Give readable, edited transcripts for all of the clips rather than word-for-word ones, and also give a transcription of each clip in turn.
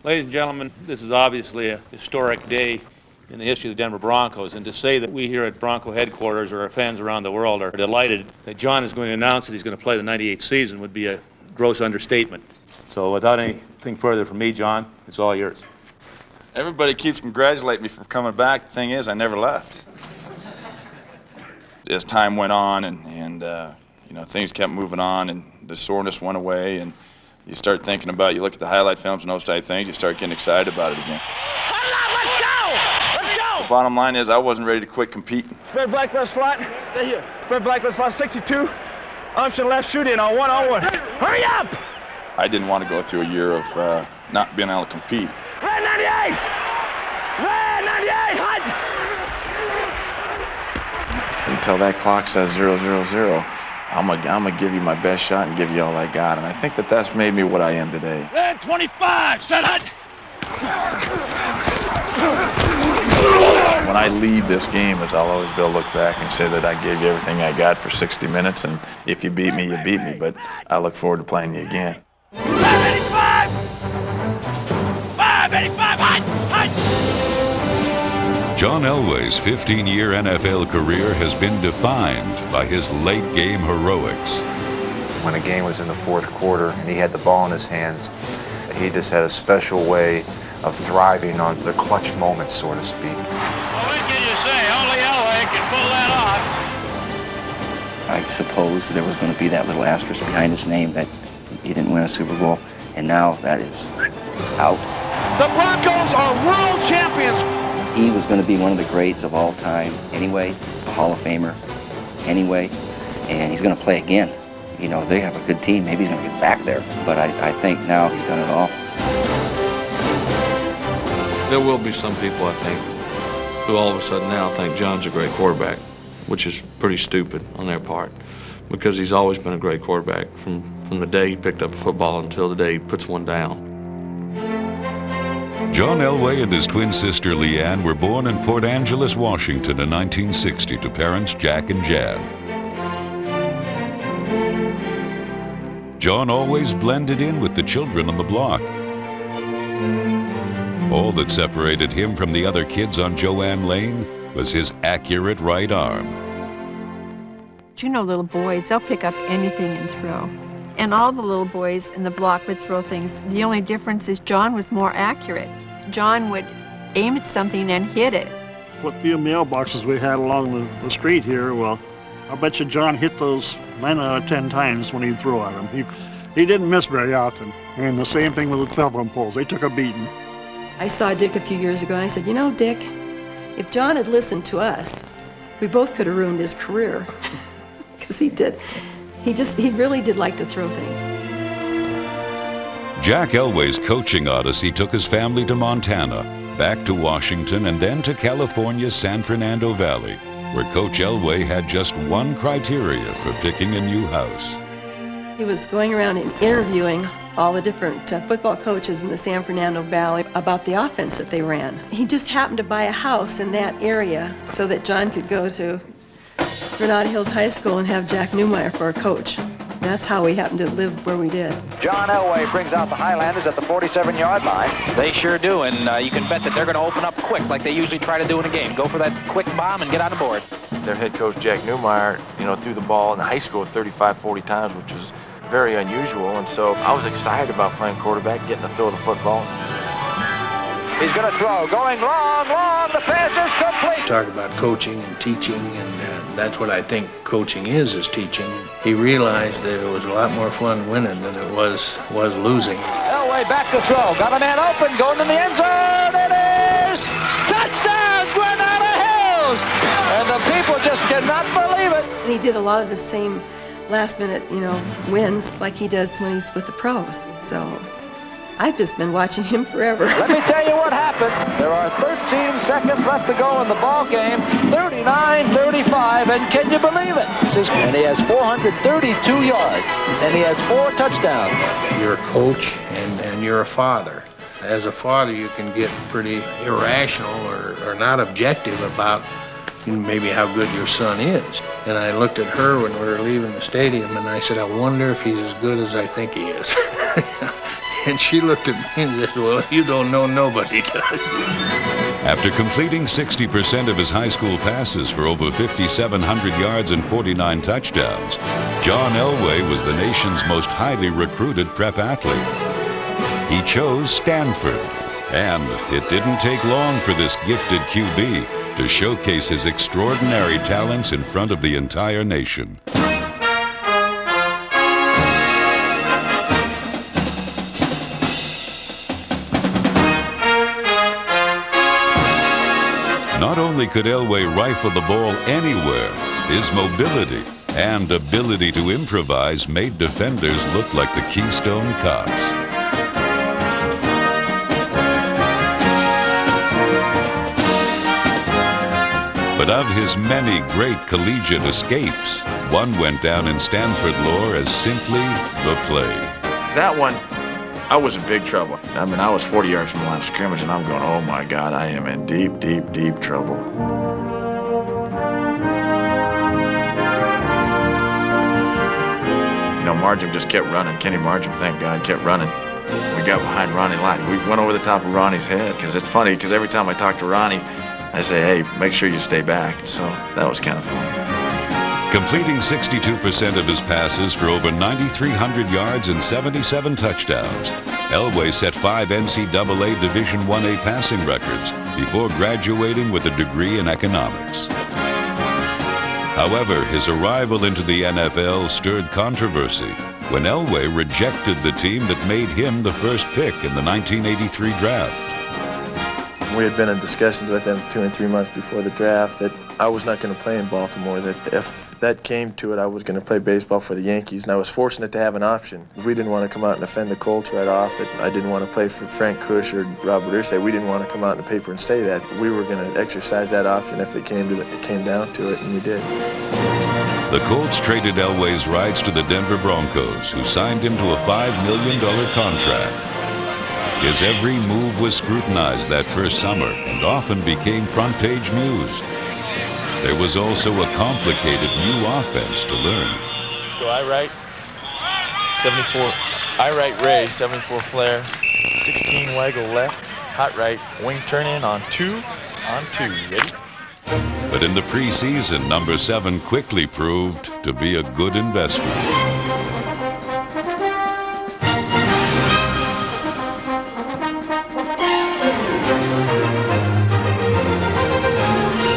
Ladies and gentlemen, this is obviously a historic day in the history of the Denver Broncos, and to say that we here at Bronco headquarters or our fans around the world are delighted that John is going to announce that he's going to play the 98th season would be a gross understatement. So without anything further from me, John, it's all yours. Everybody keeps congratulating me for coming back. The thing is, I never left. As time went on and you know, things kept moving on and the soreness went away and you start thinking about, you look at the highlight films and those type of things, you start getting excited about it again. Let's go! Let's go! The bottom line is I wasn't ready to quit competing. Spread black left slot. Stay here. Spread black left slot 62. Option left shoot in on 1-on-1. Hurry up! I didn't want to go through a year of not being able to compete. Red 98! Red 98! Hot! Until that clock says 0, 0, 0, I'm gonna give you my best shot and give you all I got. And I think that's made me what I am today. Red 25, set hot! When I leave this game, I'll always be able to look back and say that I gave you everything I got for 60 minutes, and if you beat me, you beat me, but I look forward to playing you again. 585! 585, hot! Hot! John Elway's 15-year NFL career has been defined by his late-game heroics. When a game was in the fourth quarter and he had the ball in his hands, he just had a special way of thriving on the clutch moments, so to speak. Well, what can you say? Only Elway can pull that off. I suppose there was going to be that little asterisk behind his name that he didn't win a Super Bowl, and now that is out. The Broncos are world champions! He was going to be one of the greats of all time anyway, a Hall of Famer anyway, and he's going to play again. You know, they have a good team. Maybe he's going to get back there, but I think now he's done it all. There will be some people, I think, who all of a sudden now think John's a great quarterback, which is pretty stupid on their part, because he's always been a great quarterback from the day he picked up a football until the day he puts one down. John Elway and his twin sister Leanne were born in Port Angeles, Washington in 1960 to parents Jack and Jan. John always blended in with the children on the block. All that separated him from the other kids on Joanne Lane was his accurate right arm. You know, little boys, they'll pick up anything and throw. And all the little boys in the block would throw things. The only difference is John was more accurate. John would aim at something and hit it. What few mailboxes we had along the street here, well, I bet you John hit those 9 out of 10 times when he'd throw at them. He didn't miss very often. And the same thing with the telephone poles. They took a beating. I saw Dick a few years ago and I said, you know, Dick, if John had listened to us, we both could have ruined his career. Because he did. He really did like to throw things. Jack Elway's coaching odyssey took his family to Montana, back to Washington, and then to California's San Fernando Valley, where Coach Elway had just one criteria for picking a new house. He was going around and interviewing all the different football coaches in the San Fernando Valley about the offense that they ran. He just happened to buy a house in that area so that John could go to Granada Hills High School and have Jack Newmeyer for a coach. That's how we happened to live where we did. John Elway brings out the Highlanders at the 47-yard line. They sure do, and you can bet that they're going to open up quick like they usually try to do in a game. Go for that quick bomb and get on the board. Their head coach, Jack Newmeyer, threw the ball in high school 35, 40 times, which was very unusual, and so I was excited about playing quarterback, getting to throw the football. He's going to throw, going long, the pass is complete. Talk about coaching and teaching, and that's what I think coaching is teaching. He realized that it was a lot more fun winning than it was losing. Elway back to throw, got a man open, going in the end zone, it is! Touchdown, Granada Hills! And the people just cannot believe it. And he did a lot of the same last-minute, wins like he does when he's with the pros. So I've just been watching him forever. Let me tell you what happened. There are 13 seconds left to go in the ball game. 39-35, and can you believe it? And he has 432 yards, and he has 4 touchdowns. You're a coach, and you're a father. As a father, you can get pretty irrational or not objective about maybe how good your son is. And I looked at her when we were leaving the stadium, and I said, I wonder if he's as good as I think he is. And she looked at me and said, well, you don't know, nobody does. After completing 60% of his high school passes for over 5,700 yards and 49 touchdowns, John Elway was the nation's most highly recruited prep athlete. He chose Stanford, and it didn't take long for this gifted QB to showcase his extraordinary talents in front of the entire nation. Not only could Elway rifle the ball anywhere, his mobility and ability to improvise made defenders look like the Keystone Cops. But of his many great collegiate escapes, one went down in Stanford lore as simply the play. That one, I was in big trouble. I mean, I was 40 yards from the line of scrimmage, and I'm going, oh my God, I am in deep, deep, deep trouble. You know, Margin just kept running. Kenny Margin, thank God, kept running. We got behind Ronnie Lott. We went over the top of Ronnie's head, because it's funny, because every time I talk to Ronnie, I say, hey, make sure you stay back. So that was kind of fun. Completing 62% of his passes for over 9,300 yards and 77 touchdowns, Elway set 5 NCAA Division I-A passing records before graduating with a degree in economics. However, his arrival into the NFL stirred controversy when Elway rejected the team that made him the first pick in the 1983 draft. We had been in discussions with him 2 and 3 months before the draft that I was not going to play in Baltimore, that if that came to it, I was going to play baseball for the Yankees, and I was fortunate to have an option. We didn't want to come out and offend the Colts right off, that I didn't want to play for Frank Cush or Robert Irsay. We didn't want to come out in the paper and say that. We were going to exercise that option if it came down to it, and we did. The Colts traded Elway's rights to the Denver Broncos, who signed him to a $5 million contract. His every move was scrutinized that first summer and often became front-page news. There was also a complicated new offense to learn. Let's go I-right, 74, I-right Ray, 74 flare, 16 waggle left, hot right, wing turn in on 2, ready? But in the preseason, number 7 quickly proved to be a good investment.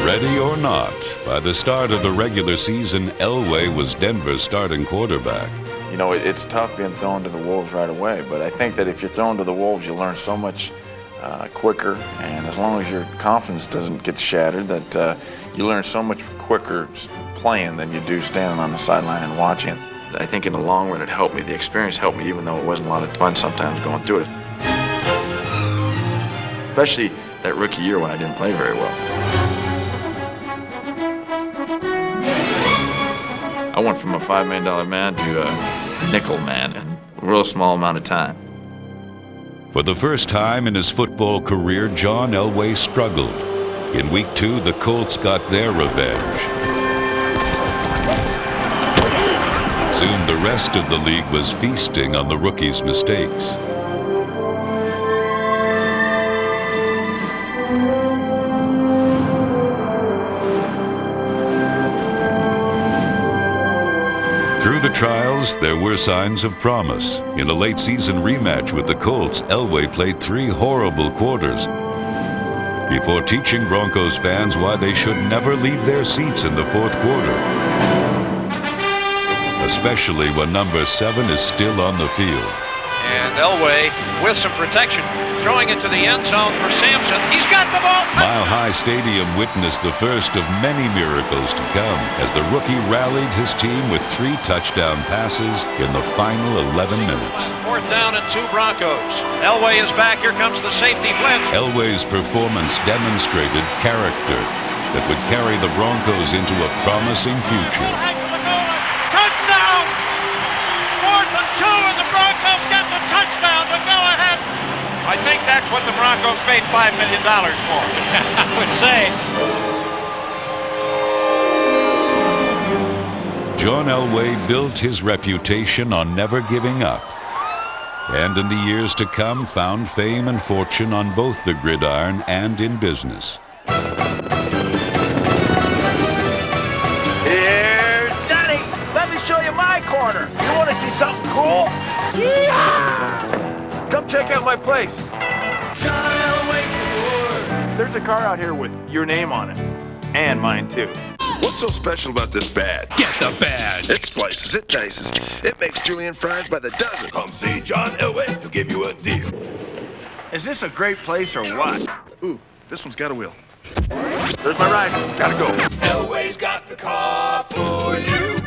Ready or not, by the start of the regular season, Elway was Denver's starting quarterback. You know, it's tough being thrown to the Wolves right away, but I think that if you're thrown to the Wolves, you learn so much quicker, and as long as your confidence doesn't get shattered, that you learn so much quicker playing than you do standing on the sideline and watching. I think in the long run it helped me. The experience helped me, even though it wasn't a lot of fun sometimes going through it. Especially that rookie year when I didn't play very well. I went from a $5 million man to a nickel man in a real small amount of time. For the first time in his football career, John Elway struggled. In week 2, the Colts got their revenge. Soon the rest of the league was feasting on the rookie's mistakes. Through the trials, there were signs of promise. In a late-season rematch with the Colts, Elway played 3 horrible quarters before teaching Broncos fans why they should never leave their seats in the fourth quarter, especially when number 7 is still on the field. And Elway with some protection, throwing it to the end zone for Sampson. He's got the ball. Mile High Stadium witnessed the first of many miracles to come as the rookie rallied his team with 3 touchdown passes in the final 11 minutes. 4th down and 2 Broncos. Elway is back. Here comes the safety blitz. Elway's performance demonstrated character that would carry the Broncos into a promising future. Touchdown! 4th and 2, and the Broncos get the touchdown to go ahead. I think that's what the Broncos paid $5 million for. I would say. John Elway built his reputation on never giving up. and in the years to come found fame and fortune on both the gridiron and in business. Here's Johnny. Let me show you my corner. You want to see something cool? Yeah! Come check out my place. There's a car out here with your name on it. And mine, too. What's so special about this badge? Get the badge. It splices, it dices, it makes Julian fries by the dozen. Come see John Elway. He'll give you a deal. Is this a great place or what? Ooh, this one's got a wheel. There's my ride. Gotta go. Elway's got the car for you.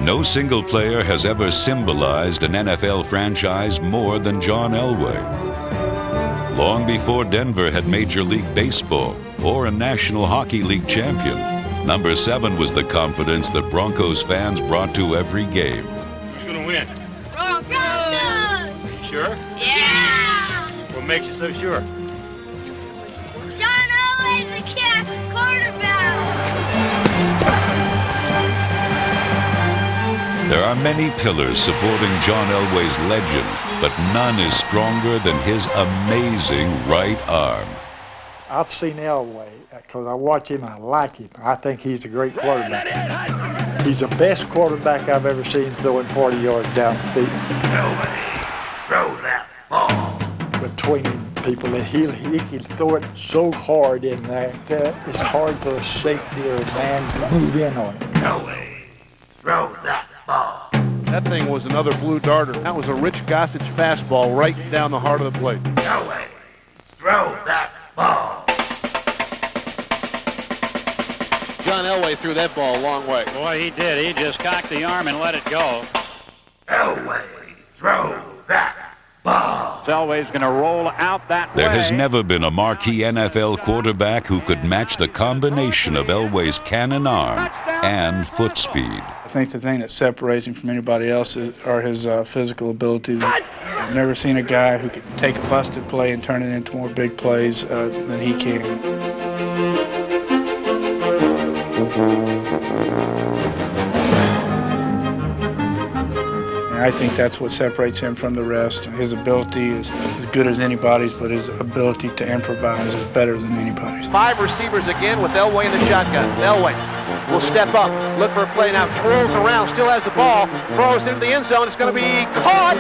No single player has ever symbolized an NFL franchise more than John Elway. Long before Denver had Major League Baseball or a National Hockey League champion, number 7 was the confidence that Broncos fans brought to every game. Who's gonna win? Broncos! Sure? Yeah! What makes you so sure? John Elway's the quarterback! There are many pillars supporting John Elway's legend, but none is stronger than his amazing right arm. I've seen Elway because I watch him, I like him. I think he's a great quarterback. He's the best quarterback I've ever seen throwing 40 yards down the field. Elway, throw that ball. Between people, he can throw it so hard in there that it's hard for a safety or a man to move in on it. Elway, throw that ball. That thing was another blue darter. That was a Rich Gossage fastball right down the heart of the plate. Elway, throw that ball. John Elway threw that ball a long way. Boy, he did. He just cocked the arm and let it go. Elway, throw that ball. Elway's going to roll out that There way. has never been a marquee NFL quarterback who could match the combination of Elway's cannon arm and foot speed. I think the thing that separates him from anybody else are his physical abilities. I've never seen a guy who can take a busted play and turn it into more big plays than he can. And I think that's what separates him from the rest. His ability is as good as anybody's, but his ability to improvise is better than anybody's. 5 receivers again with Elway in the shotgun. Elway will step up, look for a play now, twirls around, still has the ball, throws into the end zone. It's going to be caught.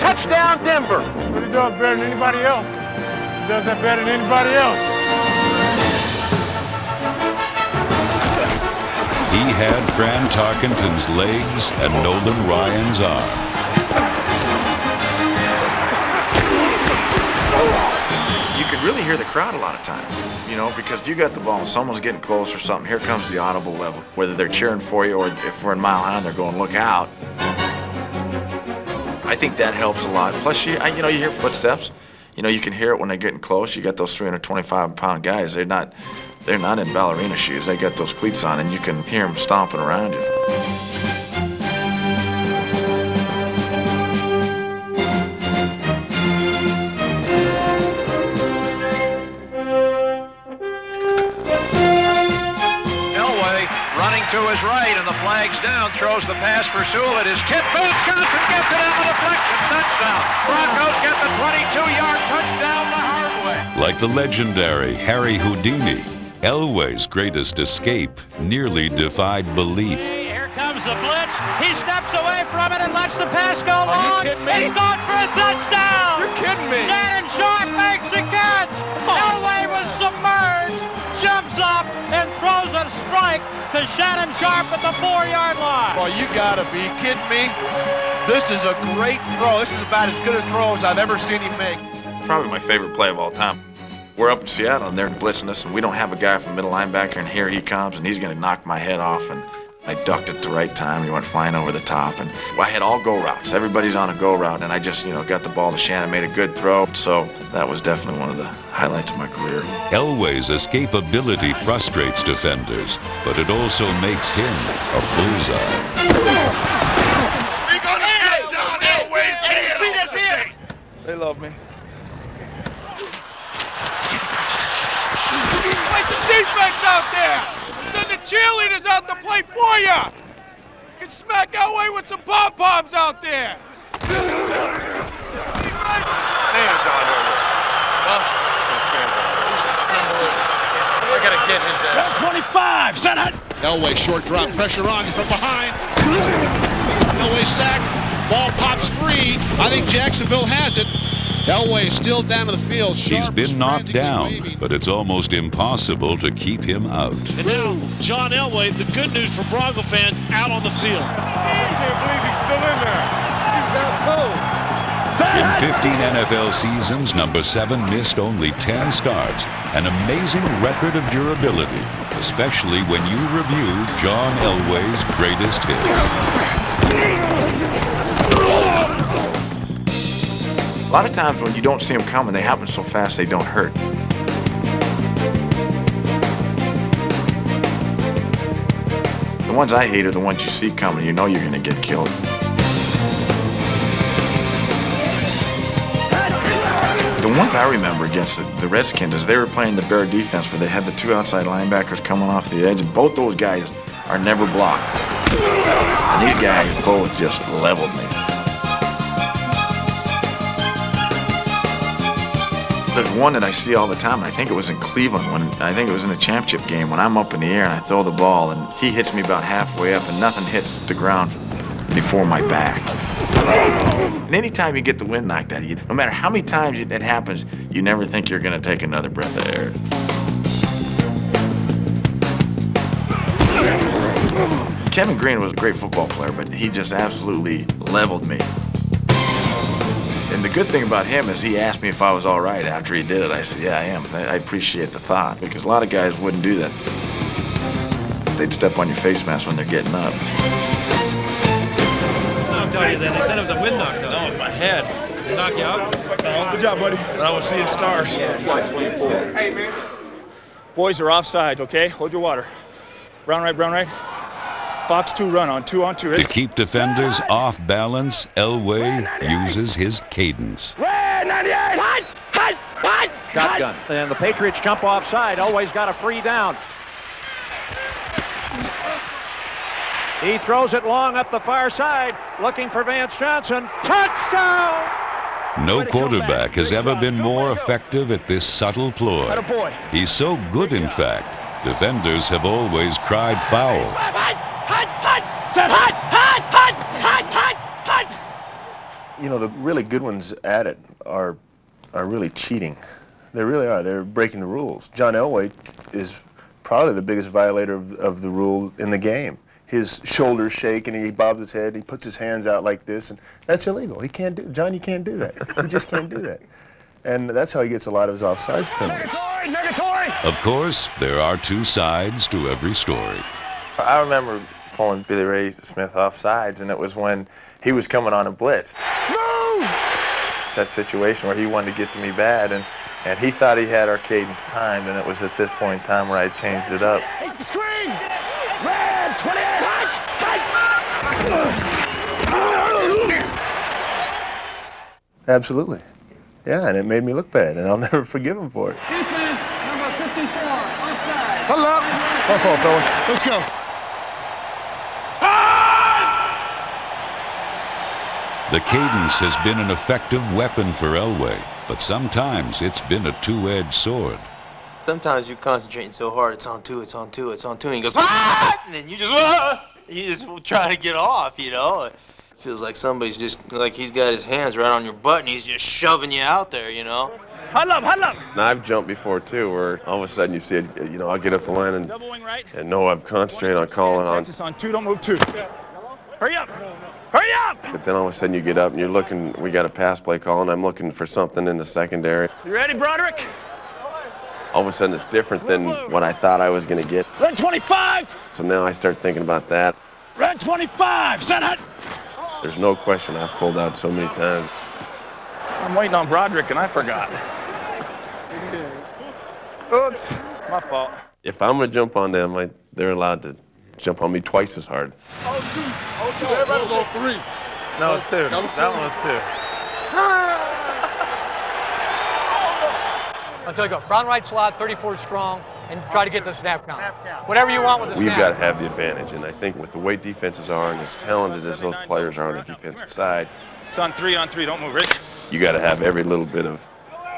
Touchdown, Denver. But he does better than anybody else. He does that better than anybody else. He had Fran Tarkenton's legs and Nolan Ryan's arm. You can really hear the crowd a lot of times, you know, because if you got the ball and someone's getting close or something, here comes the audible level. Whether they're cheering for you or if we're in Mile High and they're going, look out. I think that helps a lot. Plus, you hear footsteps. You know, you can hear it when they're getting close. You got those 325-pound guys. They're not in ballerina shoes. They got those cleats on, and you can hear them stomping around you. Elway running to his right, and the flag's down. Throws the pass for Sewell. It is tipped. Booth Johnson gets it out of the deflection. Touchdown. Broncos get the 22-yard touchdown the hard way. Like the legendary Harry Houdini, Elway's greatest escape nearly defied belief. Here comes the blitz. He steps away from it and lets the pass go long. Are you kidding me? He's gone for a touchdown. You're kidding me. Shannon Sharp makes the catch. Elway was submerged, jumps up, and throws a strike to Shannon Sharp at the 4-yard line. Well, you gotta be kidding me. This is a great throw. This is about as good a throw as I've ever seen him make. Probably my favorite play of all time. We're up in Seattle, and they're blitzing us, and we don't have a guy from middle linebacker, and here he comes, and he's going to knock my head off, and I ducked at the right time. He went flying over the top, and I had all go routes. Everybody's on a go route, and I just, got the ball to Shannon, made a good throw, so that was definitely one of the highlights of my career. Elway's escapability frustrates defenders, but it also makes him a bullseye. We're gonna get John Elway's head off the thing. They love me. Play some defense out there. Send the cheerleaders out to play for you. Get smack Elway with some pom-poms out there. Stand, John Elway. I gotta get his ass. 25, set hut. Elway, short drop, pressure on from behind. Elway sacked, ball pops free. I think Jacksonville has it. Elway still down to the field. He's been knocked down, but it's almost impossible to keep him out. And now, John Elway, the good news for Bronco fans, out on the field. I can't believe he's still in there. He's out cold. In 15 NFL seasons, number 7 missed only 10 starts, an amazing record of durability, especially when you review John Elway's greatest hits. A lot of times when you don't see them coming, they happen so fast they don't hurt. The ones I hate are the ones you see coming, you know you're gonna get killed. The ones I remember against the Redskins is they were playing the Bear defense where they had the 2 outside linebackers coming off the edge, and both those guys are never blocked. And these guys both just leveled me. There's one that I see all the time, and I think it was in Cleveland, I think it was in a championship game, when I'm up in the air and I throw the ball, and he hits me about halfway up, and nothing hits the ground before my back. And anytime you get the wind knocked out of you, no matter how many times it happens, you never think you're going to take another breath of air. Kevin Green was a great football player, but he just absolutely leveled me. And the good thing about him is he asked me if I was all right after he did it. I said, yeah, I am. I appreciate the thought, because a lot of guys wouldn't do that. They'd step on your face mask when they're getting up. I'll tell you then, they said it was a wind knock, though. No, it was my head. Did it knock you out? Good job, buddy. I was seeing stars. Hey, man. Boys are offside, okay? Hold your water. Brown right, brown right. Fox 2 run on 2 on 2. To keep defenders off balance, Elway uses his cadence. Red 98, hot, hot, hot, Shotgun. And the Patriots jump offside. Elway's got a free down. He throws it long up the far side, looking for Vance Johnson. Touchdown! No quarterback has ever been more effective at this subtle ploy. He's so good, in fact, defenders have always cried foul. You know, the really good ones at it are really cheating. They really are. They're breaking the rules. John Elway is probably the biggest violator of the rule in the game. His shoulders shake and he bobs his head and he puts his hands out like this, and that's illegal. He can't do, John, you can't do that. You just can't do that. And that's how he gets a lot of his offsides penalties. Of course, there are 2 sides to every story. I remember pulling Billy Ray Smith off sides, and it was when he was coming on a blitz. Move! It's that situation where he wanted to get to me bad, and he thought he had our cadence timed, and it was at this point in time where I changed it up. Hit the screen! Red 28, hot! Absolutely. Yeah, and it made me look bad, and I'll never forgive him for it. Defense, number 54, offside. Huddle up. My fault, fellas. Let's go. The cadence has been an effective weapon for Elway, but sometimes it's been a 2-edged sword. Sometimes you're concentrating so hard, it's on 2, it's on 2, it's on 2, and he goes, ah! And then you just try to get off, you know? It feels like somebody's just, like he's got his hands right on your butt and he's just shoving you out there, you know? Huddle up, huddle up. And I've jumped before too, where all of a sudden you see it, you know, I'll get up the line and know I've concentrated on calling on. Texas on 2, don't move 2. Hurry up, hurry up. But then all of a sudden you get up and you're looking, we got a pass play call and I'm looking for something in the secondary. You ready, Broderick? All of a sudden it's different than what I thought I was going to get. Red 25. So now I start thinking about that. Red 25, set hut. There's no question I've pulled out so many times. I'm waiting on Broderick and I forgot. Oops, my fault. If I'm going to jump on them, they're allowed to jump on me twice as hard. Oh, 2. Everybody's on 3. No, it's 2. That one was 2. I'll tell you, go. Brown right slot, 34 strong. and try to get the snap count. Whatever you want with the We've snap. got to have the advantage, and I think with the way defenses are and as talented as those players are on the defensive side, It's on three, don't move, Rick. you got to have every little bit of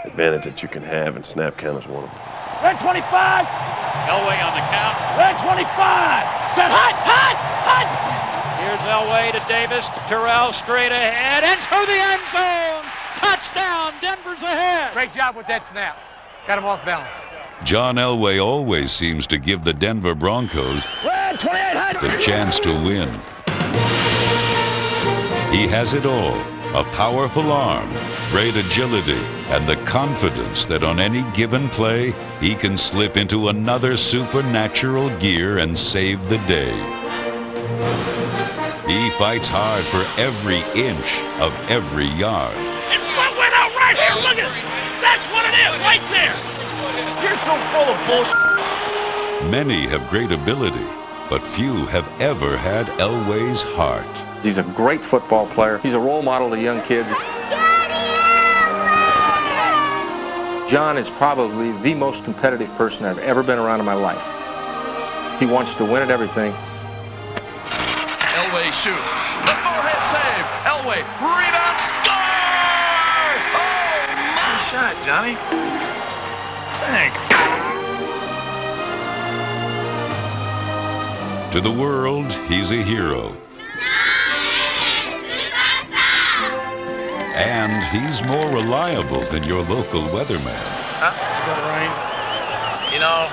advantage that you can have, and snap count is one of them. Red 25. Elway on the count. Red 25. Set hot, hot, hot. Here's Elway to Davis. Terrell straight ahead. Into the end zone. Touchdown. Denver's ahead. Great job with that snap. Got him off balance. John Elway always seems to give the Denver Broncos the chance to win. He has it all. A powerful arm, great agility, and the confidence that on any given play, he can slip into another supernatural gear and save the day. He fights hard for every inch of every yard. And what went out right here? Look at it. That's what it is right there. You're so full of bullshit. Many have great ability, but few have ever had Elway's heart. He's a great football player. He's a role model to young kids. John is probably the most competitive person I've ever been around in my life. He wants to win at everything. Elway shoots. The forehead save. Elway, rebound, score! Oh, my Nice shot, Johnny. Thanks. To the world, he's a hero. And he's more reliable than your local weatherman. Huh? Rain. You know,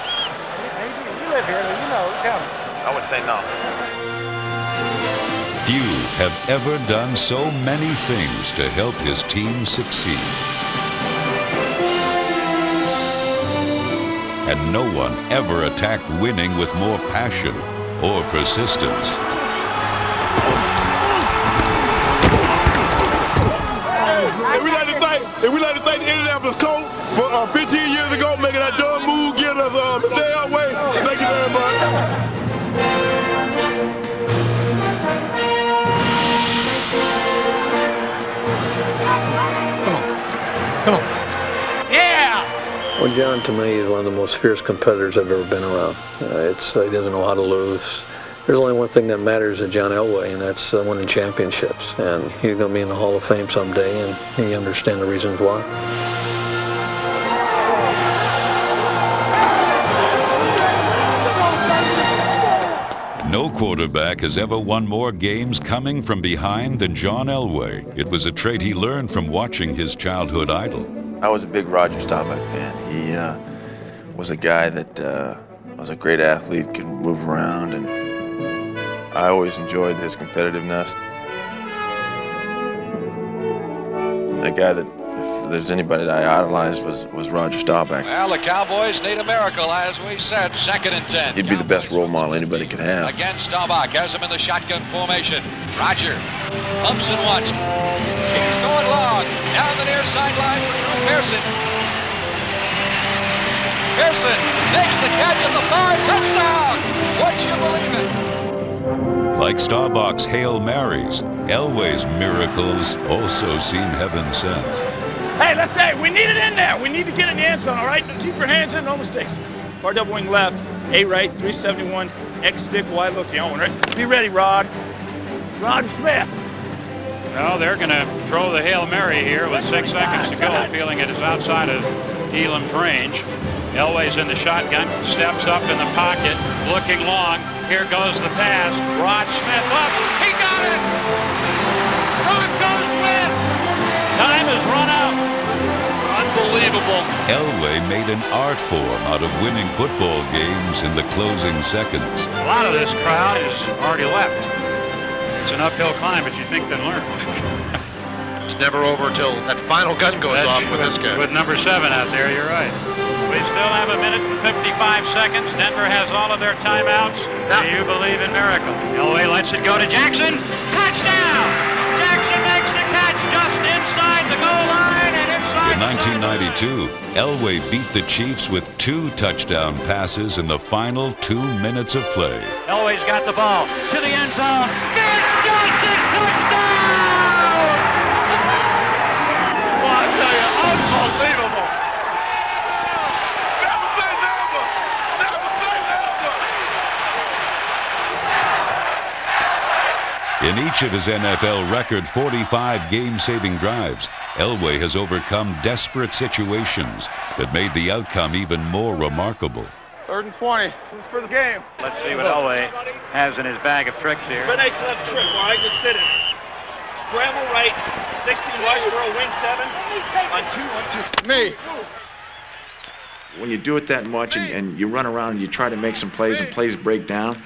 You live here, you know. Tell me. I would say no. Few have ever done so many things to help his team succeed. And no one ever attacked winning with more passion or persistence. And we like to thank the Indianapolis Colts for 15 years ago making that dumb move, getting us stay our way. Thank you very much. Come on. Yeah! Well, John, to me, is one of the most fierce competitors I've ever been around. He doesn't know how to lose. There's only one thing that matters to John Elway, and that's winning championships. And he's going to be in the Hall of Fame someday, and you understand the reasons why. No quarterback has ever won more games coming from behind than John Elway. It was a trait he learned from watching his childhood idol. I was a big Roger Staubach fan. He was a guy that was a great athlete, could move around, and I always enjoyed his competitiveness. The guy that, if there's anybody that I idolized, was Roger Staubach. Well, the Cowboys need a miracle, as we said. 2nd and 10. He'd be the best role model anybody could have. Again, Staubach has him in the shotgun formation. Roger pumps and once. He's going long. Down the near sideline for Drew Pearson. Pearson makes the catch at the 5. Touchdown! Would you believe it? Like Staubach's Hail Marys, Elway's miracles also seem heaven sent. Hey, we need it in there. We need to get in the end zone, all right? Keep your hands in, no mistakes. Far double wing left, A right, 371, X stick, wide look, Owen, right? Be ready, Rod. Rod Smith. Well, they're going to throw the Hail Mary here with 6 seconds to go, feeling it is outside of Elam's range. Elway's in the shotgun, steps up in the pocket, looking long. Here goes the pass. Rod Smith up. He got it! Broncos win! Time has run out. Unbelievable. Elway made an art form out of winning football games in the closing seconds. A lot of this crowd is already left. It's an uphill climb, but you think they'll learn. It's never over until that final gun goes off with this guy. With number 7 out there, you're right. We still have 1 minute and 55 seconds. Denver has all of their timeouts. Do you believe in miracle? Elway lets it go to Jackson. Touchdown! Jackson makes the catch just inside the goal line and inside. In 1992, Elway beat the Chiefs with 2 touchdown passes in the final 2 minutes of play. Elway's got the ball to the end zone. It's Johnson! Touchdown! Well, I tell you, unbelievable. In each of his NFL record 45 game-saving drives, Elway has overcome desperate situations that made the outcome even more remarkable. 3rd and 20. Who's for the game? Let's see what Elway has in his bag of tricks here. Spread nice left trick, all right? Just sit it. Scramble right, 16 rush for a wing 7. On 2. Me. When you do it that much and you run around and you try to make some plays and plays break down,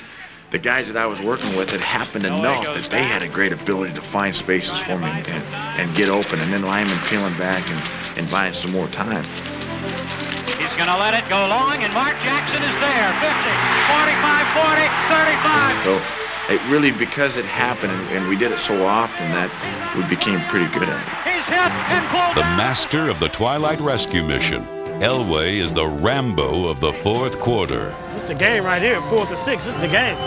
the guys that I was working with had happened to know that they had a great ability to find spaces for me and get open, and then linemen peeling back and buying some more time. He's going to let it go long, and Mark Jackson is there. 50, 45, 40, 35. So it really, because it happened and we did it so often, that we became pretty good at it. He's hit and pulled The master of the Twilight Rescue Mission, Elway is the Rambo of the fourth quarter. This is the game right here, 4th and 6. This is the game.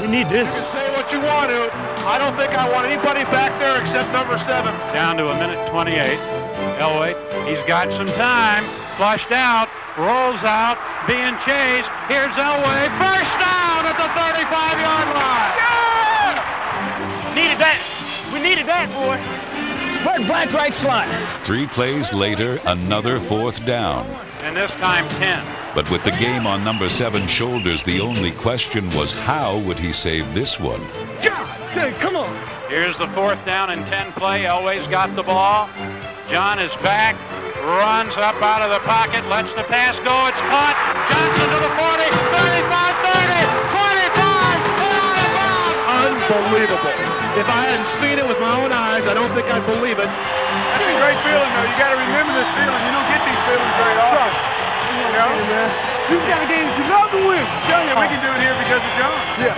We need this. You can say what you want to. I don't think I want anybody back there except number 7. down to 1:28. Elway, he's got some time. Flushed out, rolls out, being chased. Here's Elway, first down at the 35-yard line. Yeah! Needed that. We needed that, boy. Spread black right slot. 3 plays later, another 4th down. And this time 10. But with the game on number 7's shoulders, the only question was how would he save this one? God, dang, come on. Here's the 4th down and 10 play. Elway's got the ball. John is back, runs up out of the pocket, lets the pass go. It's caught. Johnson to the 40, 35, 30, 25, 30. Unbelievable. If I hadn't seen it with my own eyes, I don't think I'd believe it. That's a great feeling, though. You got to remember this feeling. You don't get these feelings very often. You know? You got a game you love to win. Tell you, we can do it here because of John. Yeah.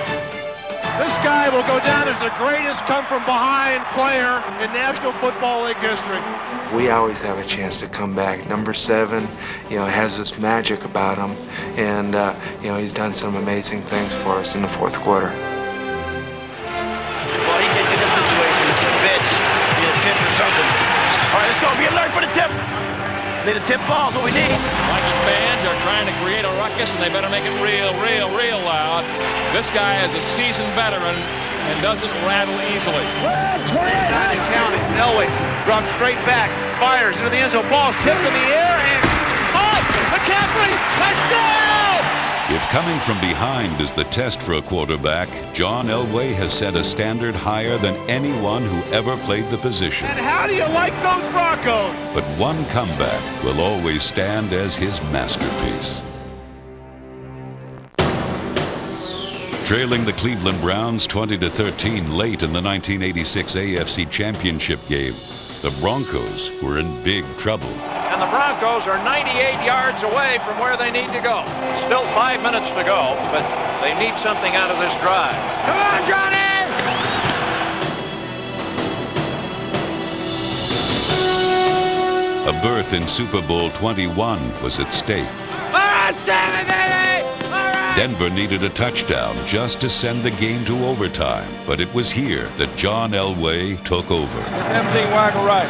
This guy will go down as the greatest come-from-behind player in National Football League history. We always have a chance to come back. Number 7, has this magic about him, and he's done some amazing things for us in the fourth quarter. Well, he gets in this situation. It's a bitch. Need a tip or something. All right, let's go. Be alert for the tip. Need a tip ball is what we need. Viking fans are trying to create a ruckus, and they better make it real loud. This guy is a seasoned veteran and doesn't rattle easily. 29 and counting. Elway drops straight back, fires into the end zone. Ball's tipped in the air and caught. McCaffrey, touchdown! If coming from behind is the test for a quarterback, John Elway has set a standard higher than anyone who ever played the position. And how do you like those Broncos? But one comeback will always stand as his masterpiece. Trailing the Cleveland Browns 20-13 late in the 1986 AFC Championship game, the Broncos were in big trouble. And the Broncos are 98 yards away from where they need to go. Still 5 minutes to go, but they need something out of this drive. Come on, Johnny! A berth in Super Bowl 21 was at stake. All right, 7, baby! All right! Denver needed a touchdown just to send the game to overtime, but it was here that John Elway took over. It's empty, waggle right.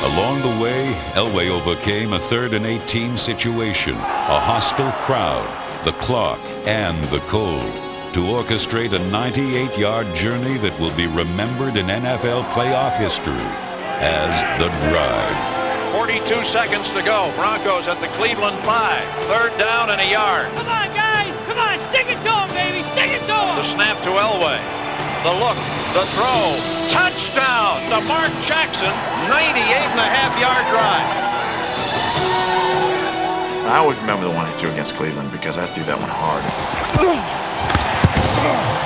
Along the way, Elway overcame a 3rd and 18 situation, a hostile crowd, the clock, and the cold, to orchestrate a 98-yard journey that will be remembered in NFL playoff history as the drive. 42 seconds to go. Broncos at the Cleveland 5. 3rd down and a yard. Come on, guys! Come on, stick it to him, baby! Stick it to him! The snap to Elway. The look, the throw. Touchdown to Mark Jackson. 98.5-yard drive. I always remember the one I threw against Cleveland because I threw that one hard.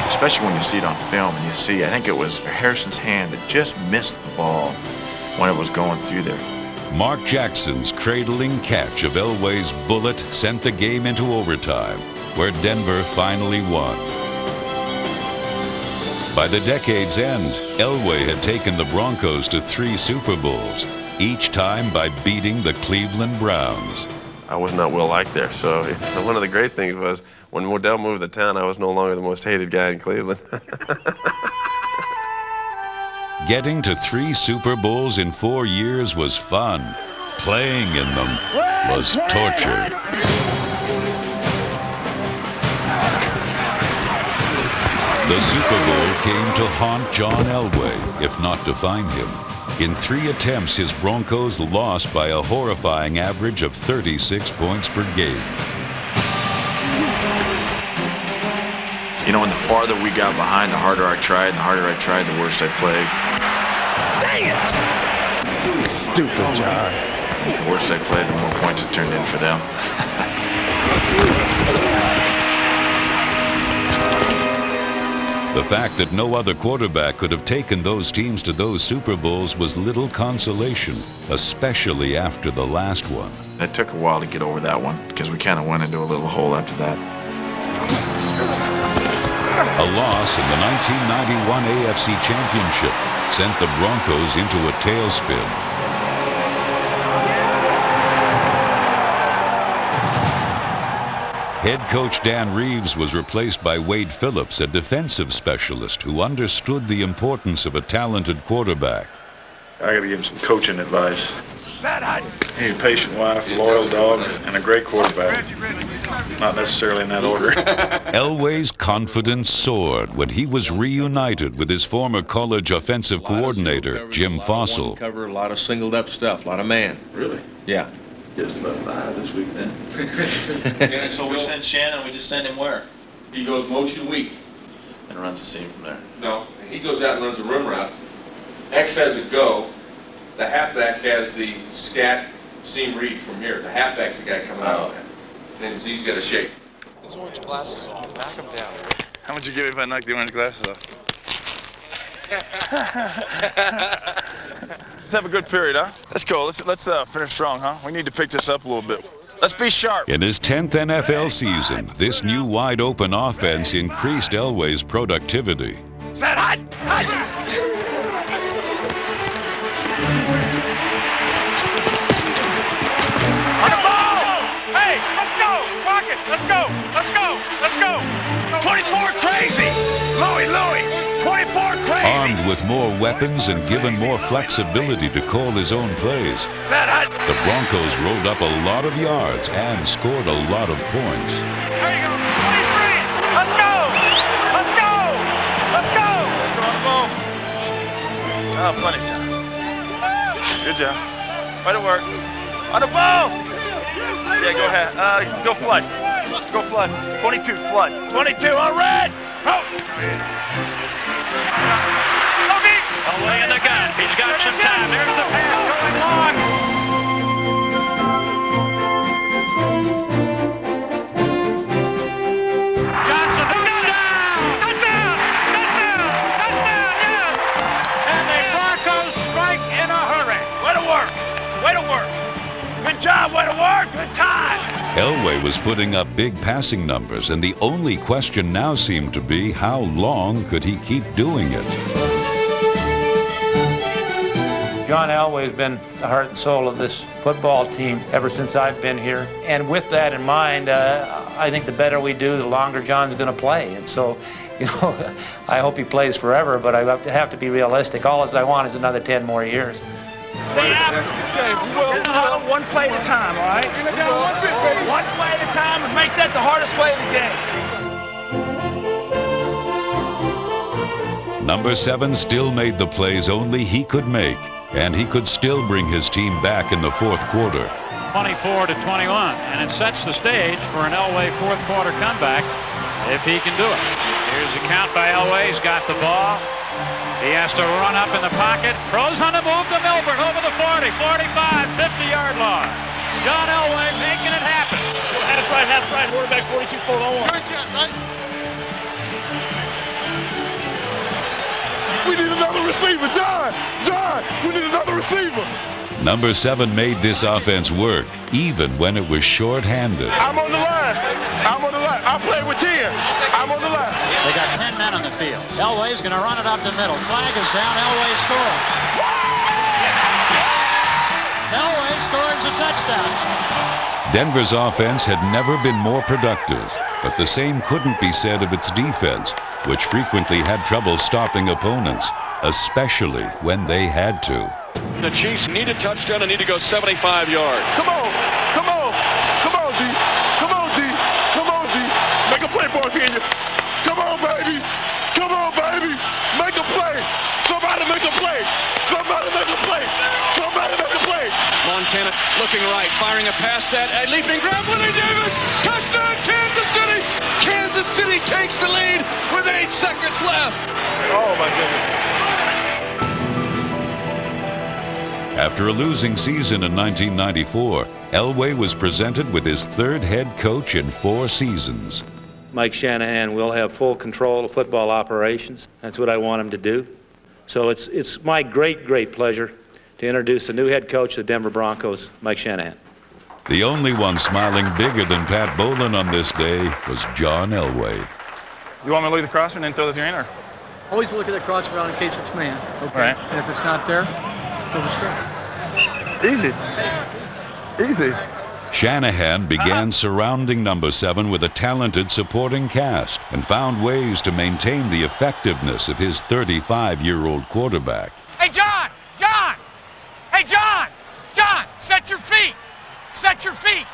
Especially when you see it on film and you see, I think it was Harrison's hand that just missed the ball when it was going through there. Mark Jackson's cradling catch of Elway's bullet sent the game into overtime, where Denver finally won. By the decade's end, Elway had taken the Broncos to 3 Super Bowls, each time by beating the Cleveland Browns. I was not well liked there, so one of the great things was when Modell moved to town, I was no longer the most hated guy in Cleveland. Getting to 3 Super Bowls in 4 years was fun. Playing in them was torture. The Super Bowl came to haunt John Elway, if not define him. In 3 attempts, his Broncos lost by a horrifying average of 36 points per game. You know, and the farther we got behind, the harder I tried, and the harder I tried, the worse I played. Dang it! Stupid, John. The worse I played, the more points it turned in for them. The fact that no other quarterback could have taken those teams to those Super Bowls was little consolation, especially after the last one. It took a while to get over that one, because we kind of went into a little hole after that. A loss in the 1991 AFC Championship sent the Broncos into a tailspin. Head coach Dan Reeves was replaced by Wade Phillips, a defensive specialist who understood the importance of a talented quarterback. I got to give him some coaching advice. He need a patient wife, a loyal dog, and a great quarterback. Not necessarily in that order. Elway's confidence soared when he was reunited with his former college offensive coordinator, Jim Fossil. Cover a lot of singled up stuff, a lot of man. Really? Yeah. Just about 5 this week then. Yeah, so we send Shannon, we just send him where? He goes motion weak. And runs the seam from there. No, he goes out and runs a room route. X has a go. The halfback has the scat seam read from here. The halfback's the guy coming out of that. Then he's got a shake. His orange glasses off. Knock him down. How much you give me if I knock the orange glasses off? Let's have a good period, huh? Let's go. Let's finish strong, huh? We need to pick this up a little bit. Let's be sharp. In his 10th NFL season, this new wide-open offense increased Elway's productivity. Set hot! Hot! On the ball! Hey, let's go! Pocket! Let's go! Let's go! Let's go! 24 crazy! Louie! 24 crazy! Armed with more weapons and given more flexibility to call his own plays, the Broncos rolled up a lot of yards and scored a lot of points. There you go! 23! Let's go! Let's go! Let's go! Let's go on the ball. Oh, plenty of time. Good job. Way to work. On the ball! Yeah, go ahead. Go flood. Go flood. 22, flood. 22 on red! Out! Elway in the gun. He's got some time. There's the pass going long. Johnson, touchdown! Touchdown! Touchdown! Touchdown! Yes! And the Broncos strike in a hurry. Way to work! Way to work! Good job, way to work! Good time! Elway was putting up big passing numbers, and the only question now seemed to be how long could he keep doing it? John Elway has been the heart and soul of this football team ever since I've been here. And with that in mind, I think the better we do, the longer John's going to play. And so, you know, I hope he plays forever, but I have to be realistic. All I want is another 10 more years. One play at a time, all right? One play at a time and make that the hardest play of the game. Number 7 still made the plays only he could make, and he could still bring his team back in the fourth quarter. 24-21, and it sets the stage for an Elway fourth quarter comeback if he can do it. Here's a count by Elway. He's got the ball. He has to run up in the pocket. Throws on the move to Milburn over the 40, 45, 50-yard line. John Elway making it happen. Half right, quarterback 42, 4-on-1. We need another receiver, John! John, we need another receiver! Number 7 made this offense work, even when it was short-handed. I'm on the line. I'm on the line. I play with 10. I'm on the line. They got 10 men on the field. Elway's going to run it up the middle. Flag is down. Elway scores. Elway scores a touchdown. Denver's offense had never been more productive, but the same couldn't be said of its defense, which frequently had trouble stopping opponents, especially when they had to. The Chiefs need a touchdown and need to go 75 yards. Come on. Come on. Come on, D. Come on, D. Come on, D. Make a play for us, Kenya. Come on, baby. Come Come on, baby. Make a play. Somebody make a play. Somebody make a play. Somebody make a play. Montana looking right, firing a pass that a leaping grab. Willie Davis, touchdown, Kansas City. Kansas City takes the lead with 8 seconds left. Oh, my goodness. After a losing season in 1994, Elway was presented with his 3rd head coach in 4 seasons. Mike Shanahan will have full control of football operations. That's what I want him to do. So it's my great pleasure to introduce the new head coach of the Denver Broncos, Mike Shanahan. The only one smiling bigger than Pat Bowlen on this day was John Elway. You want me to look at the crosser and then throw the three in, or? Always look at the crossing route in case it's man. Okay. Right. And if it's not there, throw the screen. Easy. Easy. Shanahan began surrounding number 7 with a talented supporting cast and found ways to maintain the effectiveness of his 35-year-old quarterback. Hey, John! John! Hey, John! John, set your feet! Set your feet!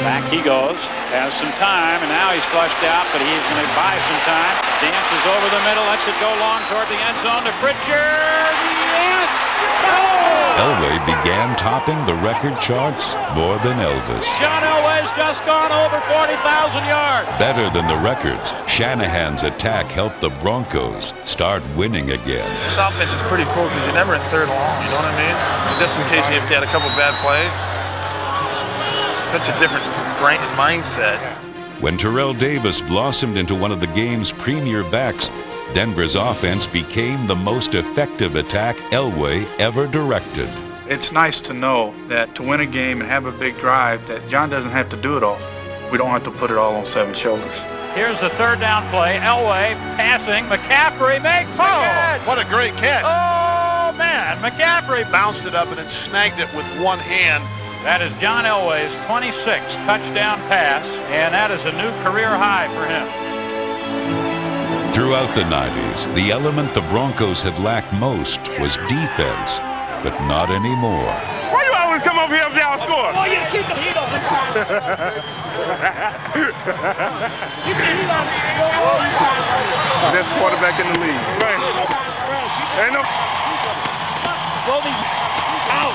Back he goes, has some time, and now he's flushed out, but he's going to buy some time. Dances over the middle, lets it go long toward the end zone to Pritchard. Yes! Oh! Elway began topping the record charts more than Elvis. John Elway's just gone over 40,000 yards. Better than the records, Shanahan's attack helped the Broncos start winning again. This offense is pretty cool because you're never in 3rd and long, you know what I mean? Just in case you had a couple bad plays. Such a different brain and mindset. When Terrell Davis blossomed into one of the game's premier backs, Denver's offense became the most effective attack Elway ever directed. It's nice to know that to win a game and have a big drive, that John doesn't have to do it all. We don't have to put it all on 7 shoulders. Here's the 3rd down play. Elway passing. McCaffrey makes the catch. What a great catch. Oh, man. McCaffrey Bounced it up and then snagged it with one hand. That is John Elway's 26th touchdown pass, and that is a new career high for him. Throughout the 90s, the element the Broncos had lacked most was defense, but not anymore. Why you always come over here after y'all score? Oh, you keep the heat on. Keep the heat on. Best quarterback in the league. Right. Ain't no. Roll these out.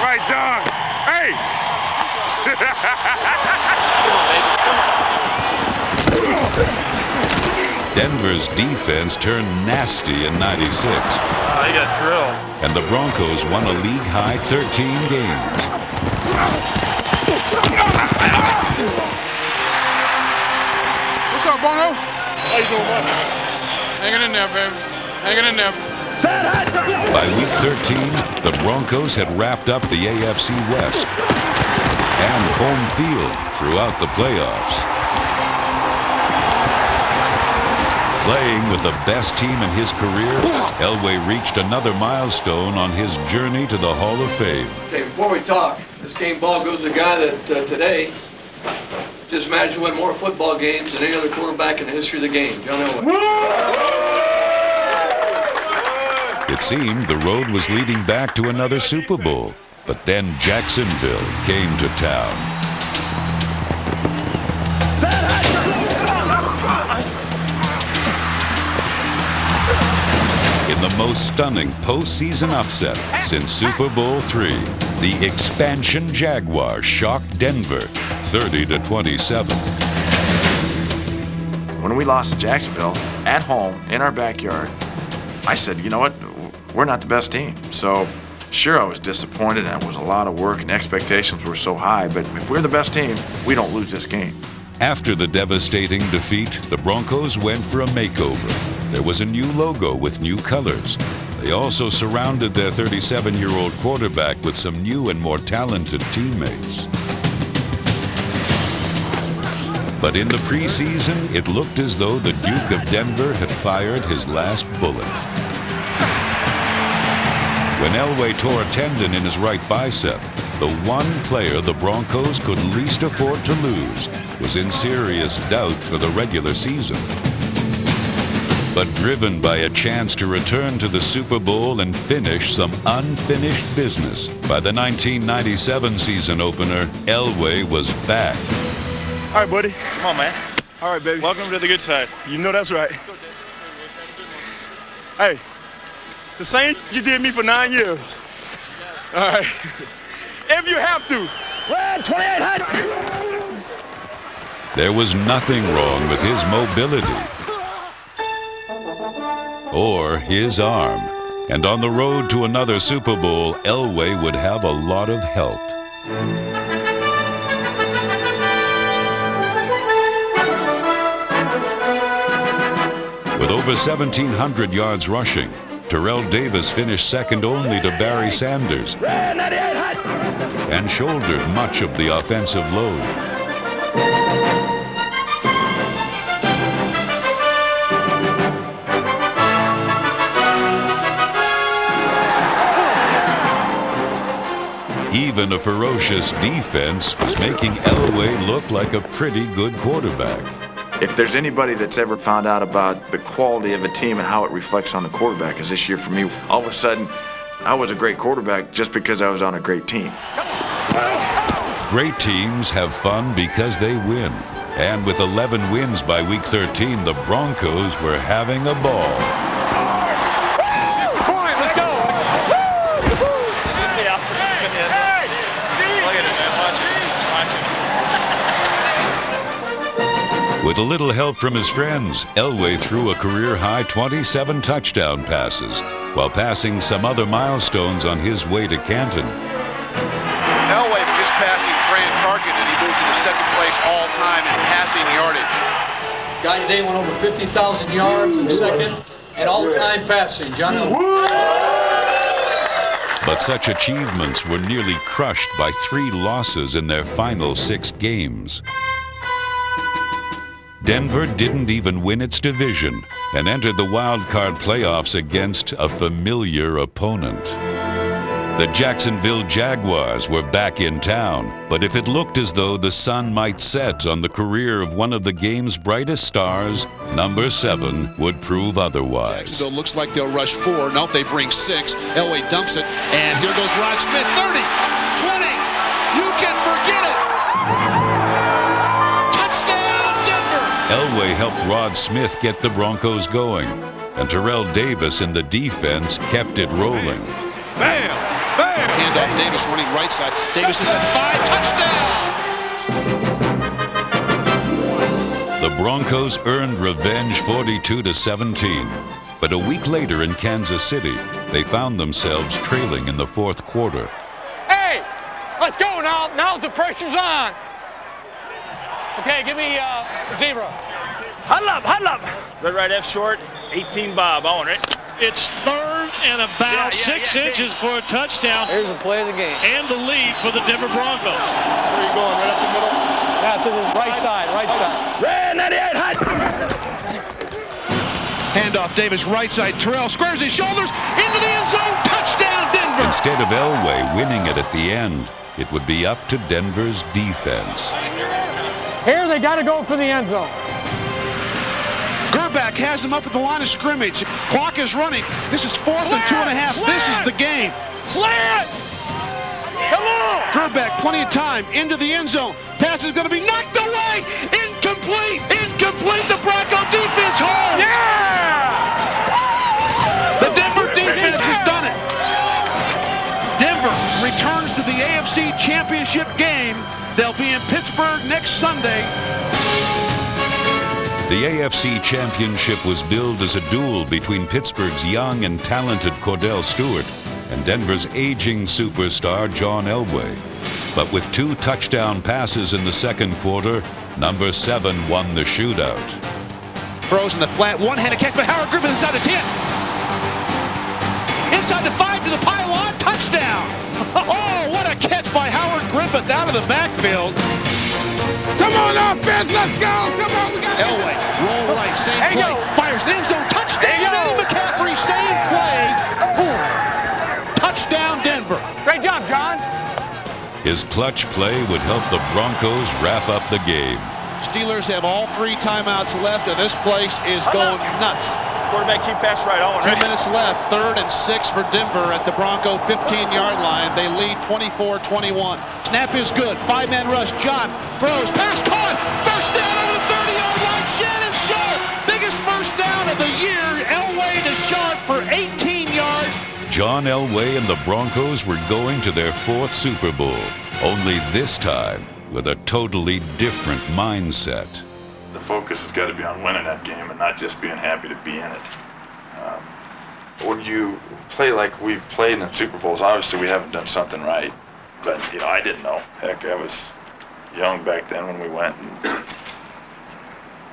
Right, John. Hey. Denver's defense turned nasty in '96. They got drilled. And the Broncos won a league-high 13 games. What's up, Bono? How you doing, buddy? Hanging in there, baby. Hanging in there. By week 13, the Broncos had wrapped up the AFC West and home field throughout the playoffs. Playing with the best team in his career, Elway reached another milestone on his journey to the Hall of Fame. Okay, before we talk, this game ball goes to a guy that today, just imagine won more football games than any other quarterback in the history of the game, John Elway. It seemed the road was leading back to another Super Bowl, but then Jacksonville came to town. In the most stunning postseason upset since Super Bowl III, the expansion Jaguars shocked Denver 30-27. When we lost to Jacksonville at home in our backyard, I said, you know what? We're not the best team. So sure, I was disappointed and it was a lot of work and expectations were so high, but if we're the best team, we don't lose this game. After the devastating defeat, the Broncos went for a makeover. There was a new logo with new colors. They also surrounded their 37-year-old quarterback with some new and more talented teammates. But in the preseason, it looked as though the Duke of Denver had fired his last bullet. When Elway tore a tendon in his right bicep, the one player the Broncos could least afford to lose was in serious doubt for the regular season. But driven by a chance to return to the Super Bowl and finish some unfinished business, by the 1997 season opener, Elway was back. All right, buddy. Come on, man. All right, baby. Welcome to the good side. You know that's right. Hey, the same you did me for 9 years. All right. If you have to. Red 2800. There was nothing wrong with his mobility or his arm. And on the road to another Super Bowl, Elway would have a lot of help. With over 1,700 yards rushing, Terrell Davis finished second only to Barry Sanders and shouldered much of the offensive load. Even a ferocious defense was making Elway look like a pretty good quarterback. If there's anybody that's ever found out about the quality of a team and how it reflects on the quarterback, is this year for me. All of a sudden, I was a great quarterback just because I was on a great team. Great teams have fun because they win. And with 11 wins by week 13, the Broncos were having a ball. With a little help from his friends, Elway threw a career-high 27 touchdown passes while passing some other milestones on his way to Canton. Elway just passing Fran Tarkenton, and he moves into second place all-time in passing yardage. Guy today went over 50,000 yards in second and all-time passing. John Elway. But such achievements were nearly crushed by 3 losses in their final 6 games. Denver didn't even win its division and entered the wild card playoffs against a familiar opponent. The Jacksonville Jaguars were back in town, but if it looked as though the sun might set on the career of one of the game's brightest stars, number 7 would prove otherwise. Jacksonville looks like they'll rush 4. Nope, they bring 6. Elway dumps it, and here goes Rod Smith. 30, 20, you can forget it. Elway helped Rod Smith get the Broncos going, and Terrell Davis in the defense kept it rolling. Bam! Bam! Handoff, Davis running right side. Davis is at 5, touchdown! The Broncos earned revenge 42-17, but a week later in Kansas City, they found themselves trailing in the 4th quarter. Hey, let's go now. Now the pressure's on. Okay, give me 0. Huddle up, huddle up. Red right F short, 18 Bob, on it. It's 3rd and about 6 inches for a touchdown. Here's the play of the game. And the lead for the Denver Broncos. Where are you going, right up the middle? Now to the right side, right side. Red 98 hot. Handoff, Davis right side. Terrell squares his shoulders into the end zone. Touchdown, Denver. Instead of Elway winning it at the end, it would be up to Denver's defense. Here they got to go for the end zone. Gerback has him up at the line of scrimmage. Clock is running. This is 4th and 2.5. This is the game. Slant! Come on! Gerback, plenty of time, into the end zone. Pass is going to be knocked away. Incomplete. Incomplete. The Bronco defense holds. Yeah! The Denver defense has done it. Denver returns to the AFC Championship game. They'll be in Pittsburgh next Sunday. The AFC Championship was billed as a duel between Pittsburgh's young and talented Cordell Stewart and Denver's aging superstar John Elway. But with 2 touchdown passes in the 2nd quarter, number 7 won the shootout. Throws in the flat, one-handed catch by Howard Griffith inside the 10. Inside the 5 to the pylon, touchdown! Oh, what a catch by Howard Griffith out of the backfield. Come on, offense, let's go! Come on, we got Elway, roll right, same play. Fires the end zone, touchdown! Eddie McCaffrey, same play. Boom. Touchdown, Denver. Great job, John. His clutch play would help the Broncos wrap up the game. Steelers have all 3 timeouts left, and this place is going nuts. Quarterback keep pass right on. 2 minutes left, 3rd and 6 for Denver at the Bronco 15-yard line. They lead 24-21. Snap is good. 5-man rush. John throws. Pass caught. First down over the 30-yard line. and Shannon Sharp. Biggest first down of the year. Elway to Sharp for 18 yards. John Elway and the Broncos were going to their 4th Super Bowl, only this time with a totally different mindset. The focus has got to be on winning that game and not just being happy to be in it. When you play like we've played in the Super Bowls, obviously we haven't done something right. But, I didn't know. Heck, I was young back then when we went.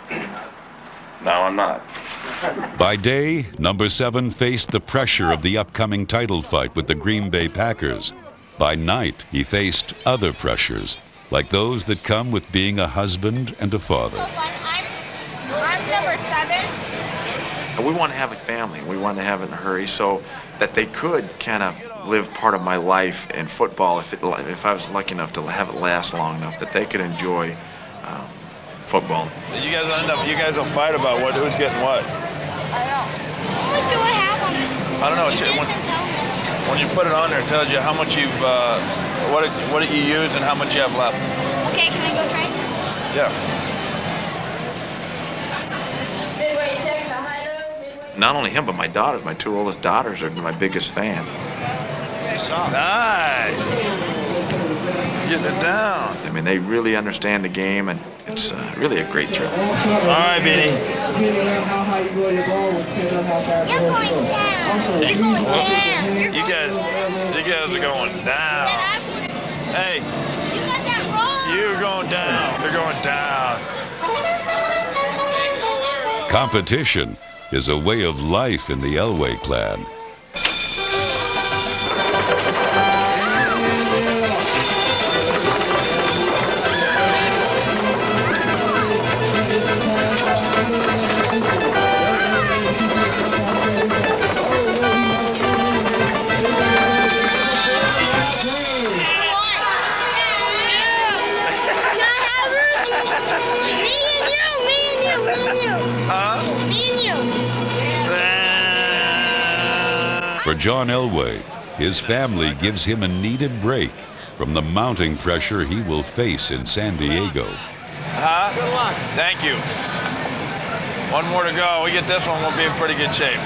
And now I'm not. By day, number 7 faced the pressure of the upcoming title fight with the Green Bay Packers. By night, he faced other pressures, like those that come with being a husband and a father. I'm number 7. We want to have a family. We want to have it in a hurry so that they could kind of live part of my life in football if I was lucky enough to have it last long enough that they could enjoy football. You guys will fight about who's getting what. I know. How much do I have on this? I don't know. When you put it on there, it tells you how much you've, what you use and how much you have left. Okay, can I go try? Yeah. Not only him, but my daughters. My 2 oldest daughters are my biggest fan. Nice. Get it down. I mean, they really understand the game, and it's really a great thrill. All right, Benny. How high you roll your ball will depend on how fast you're going down. You're going down. You guys are going down. Hey. You got that wrong. You're going down. You're going down. Competition is a way of life in the Elway clan. For John Elway, his family gives him a needed break from the mounting pressure he will face in San Diego. Good luck. Thank you. One more to go. We get this one, we'll be in pretty good shape.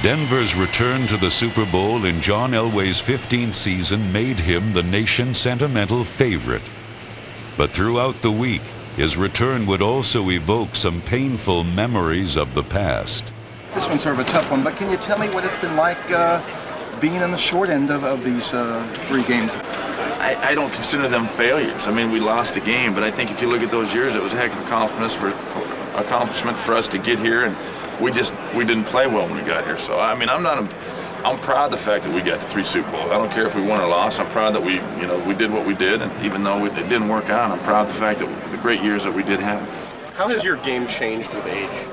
Denver's return to the Super Bowl in John Elway's 15th season made him the nation's sentimental favorite. But throughout the week, his return would also evoke some painful memories of the past. This one's sort of a tough one, but can you tell me what it's been like being on the short end of these 3 games? I don't consider them failures. I mean, we lost a game, but I think if you look at those years, it was a heck of an accomplishment for us to get here, and we didn't play well when we got here. So I mean, I'm proud of the fact that we got to 3 Super Bowls. I don't care if we won or lost. I'm proud that we did what we did, and even though it didn't work out, I'm proud of the fact that the great years that we did have. How has your game changed with age?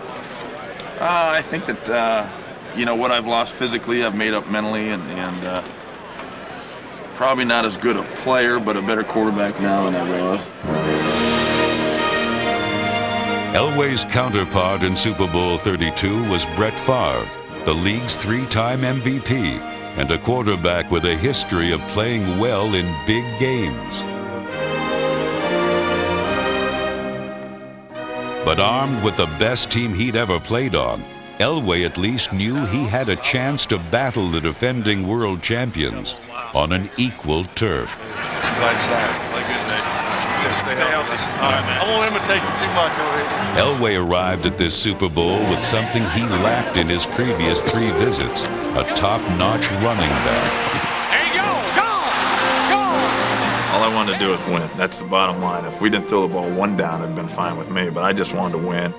I think that, what I've lost physically, I've made up mentally, and probably not as good a player, but a better quarterback now than I was. Elway's counterpart in Super Bowl 32 was Brett Favre, the league's 3-time MVP, and a quarterback with a history of playing well in big games. But armed with the best team he'd ever played on, Elway at least knew he had a chance to battle the defending world champions on an equal turf. I won't imitate you too much over here. Elway arrived at this Super Bowl with something he lacked in his previous 3 visits, a top-notch running back. All I wanted to do was win. That's the bottom line. If we didn't throw the ball 1 down, it'd been fine with me, but I just wanted to win.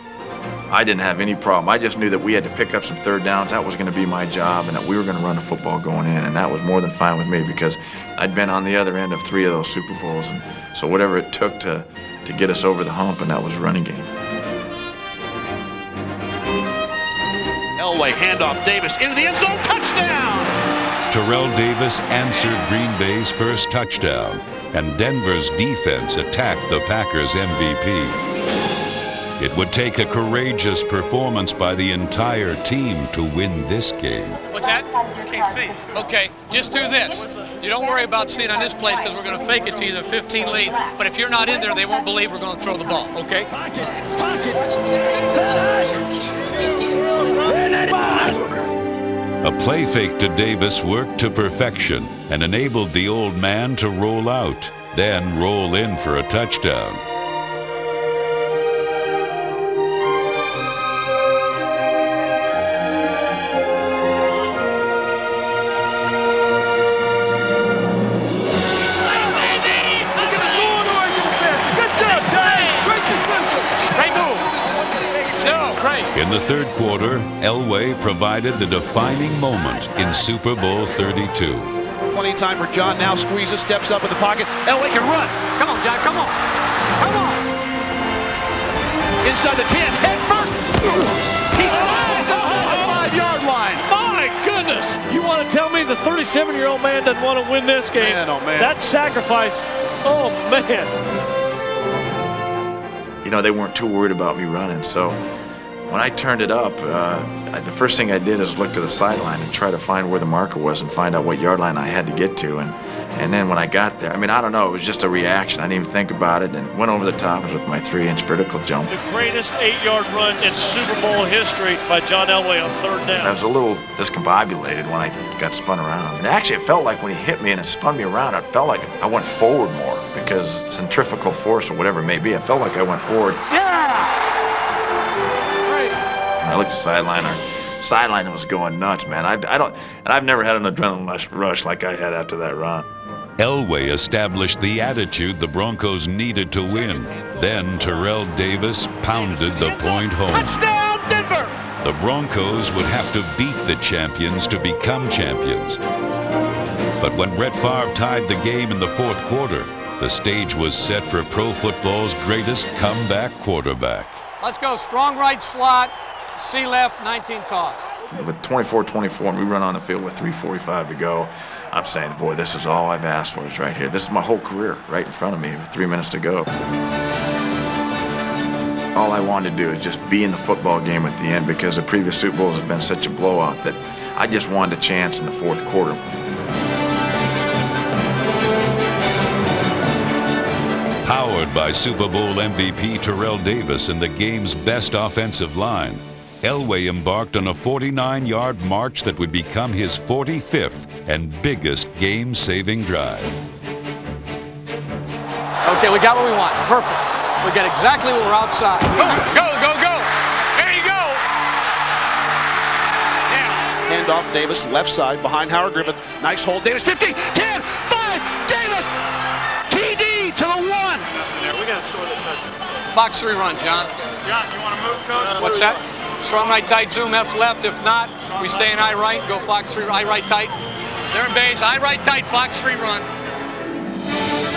I didn't have any problem. I just knew that we had to pick up some 3rd downs. That was going to be my job, and that we were going to run the football going in, and that was more than fine with me because I'd been on the other end of 3 of those Super Bowls, and so whatever it took to get us over the hump, and that was running game. Elway, handoff, Davis into the end zone, touchdown! Terrell Davis answered Green Bay's first touchdown, and Denver's defense attacked the Packers' MVP. It would take a courageous performance by the entire team to win this game. What's that? Can't see. Okay, Just do this. You don't worry about seeing on this place because we're going to fake it to you, the 15 lead. But if you're not in there, they won't believe we're going to throw the ball, okay? A play fake to Davis worked to perfection and enabled the old man to roll out, then roll in for a touchdown. In the third quarter, Elway provided the defining moment in Super Bowl 32. Plenty of time for John. Now squeezes, steps up in the pocket. Elway can run. Come on, John, come on. Come on. Inside the 10, head first. He flies off the 5-yard line. My goodness. You want to tell me the 37-year-old man doesn't want to win this game? Man, oh, man. That sacrifice, oh, man. You know, they weren't too worried about me running, so when I turned it up, the first thing I did is look to the sideline and try to find where the marker was and find out what yard line I had to get to. And then when I got there, I mean, I don't know, it was just a reaction. I didn't even think about it and went over the top with my 3-inch vertical jump. The greatest 8-yard run in Super Bowl history by John Elway on third down. I was a little discombobulated when I got spun around. And actually, it felt like when he hit me and it spun me around, it felt like I went forward more because centrifugal force or whatever it may be, it felt like I went forward. Yeah! I looked at the sideline. Our sideline was going nuts, man. I've never had an adrenaline rush like I had after that run. Elway established the attitude the Broncos needed to win. Then Terrell Davis pounded the point home. Touchdown, Denver! The Broncos would have to beat the champions to become champions. But when Brett Favre tied the game in the fourth quarter, the stage was set for pro football's greatest comeback quarterback. Let's go strong right slot, C left, 19 toss. With 24-24, and we run on the field with 3:45 to go, I'm saying, boy, this is all I've asked for is right here. This is my whole career right in front of me with 3 minutes to go. All I wanted to do is just be in the football game at the end because the previous Super Bowls have been such a blowout that I just wanted a chance in the fourth quarter. Powered by Super Bowl MVP Terrell Davis and the game's best offensive line, Elway embarked on a 49-yard march that would become his 45th and biggest game-saving drive. Okay, we got what we want. Perfect. We got exactly what we're outside. Go, go, go, go. There you go. Yeah. Handoff, Davis, left side, behind Howard Griffith. Nice hold, Davis, 50, 10, 5, Davis! TD to the 1. We got to score the touchdown. Fox 3 run, John. John, you want to move, Coach? What's that? Strong right tight, zoom F left. If not, we stay in I right, go Fox 3, I right tight. They're in base, I right tight, Fox 3 run.